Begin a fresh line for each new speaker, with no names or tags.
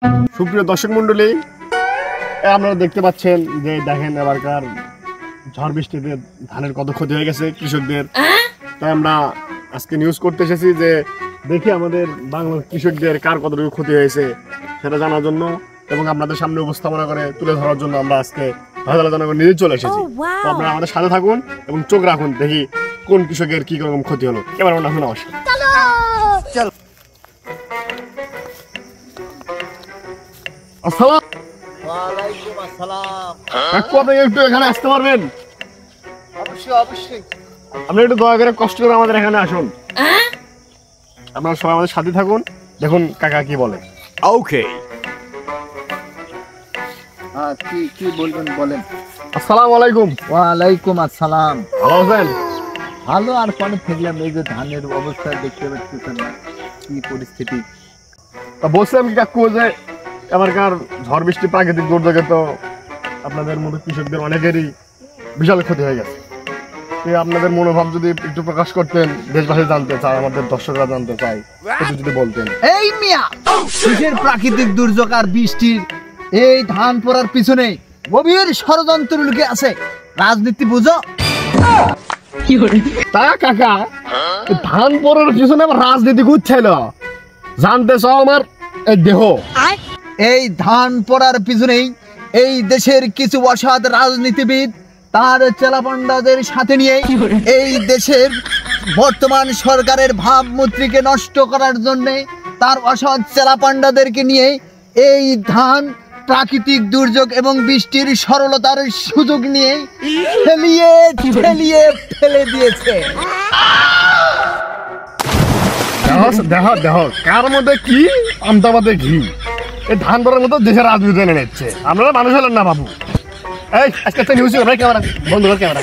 সুপ্রিয় দর্শক মন্ডলী, আপনারা দেখতে পাচ্ছেন যে দেখেন এবারকার ঝড় বৃষ্টিতে ধানের কত ক্ষতি হয়ে গেছে কৃষকদের। তাই আমরা আজকে নিউজ করতে এসেছি যে দেখি আমাদের বাংলার কৃষকদের কার কতটুকু ক্ষতি হয়েছে সেটা জানার জন্য এবং আপনাদের সামনে উপস্থাপনা করে তুলে ধরার জন্য আমরা আজকে জনগণ নিজে চলে এসেছি। তো আপনারা আমাদের সাথে থাকুন এবং চোখ রাখুন, দেখি কোন কৃষকের কি রকম ক্ষতি হলো। এবার আমরা শুনে আসি। একটু এখানে আসতে পারবেন? আপনি একটু দয়া করে কষ্ট করে আমাদের এখানে আসুন। আপনারা সবাই আমাদের সাথে থাকুন, দেখুন কাকা কি বলে। ওকে,
কি বলবেন বলেন।
আসসালামু আলাইকুম।
ওয়ালাইকুম আসসালাম।
ভালো আছেন?
ভালো আর কোন থাকলাম, এই যে ধানের অবস্থা দেখতে পাচ্ছেন না কি পরিস্থিতি।
তা বলছিলাম কি কাকু যে এবারকার ঝড় বৃষ্টি প্রাকৃতিক দুর্যোগে তো আপনাদের মতো কৃষকদের অনেকেরই বিশাল ক্ষতি হয়ে গেছে। আপনাদের মনোভাব যদি একটু প্রকাশ করতেন, দেশবাসী জানতে চায়, আমাদের দর্শকরা জানতে চায়, একটু যদি বলতেন।
এই মিয়া, কিসের প্রাকৃতিক দুর্যোগ আর বৃষ্টির? এই ধান পড়ার পিছনে গভীর ষড়যন্ত্র লুকিয়ে আছে। রাজনীতি বুঝো?
তা কাকা, ধান পড়ার পিছনে আবার রাজনীতি করছিল জানতে চাও আমার এই দেহ?
এই ধান পড়ার পিছনেই এই দেশের কিছু অসৎ রাজনীতিবিদ তার চেলাপান্ডাদের সাথে নিয়ে এই দেশের বর্তমান সরকারের ভাবমূর্তিকে নষ্ট করার জন্য তার অসৎ চেলাপান্ডাদেরকে নিয়ে এই ধান প্রাকৃতিক দুর্যোগ এবং বৃষ্টির সরলতার সুযোগ নিয়ে ফেলে দিয়েছে।
দেখো কার মধ্যে কি আমদাবাদে ঘি, এই ধান পড়ার মতো দেশের রাজনীতি এনে নিচ্ছে। আপনারা মানুষ হলেন না বাবু। এই আজকে নিউজ ক্যামেরা বন্ধ কর ক্যামেরা।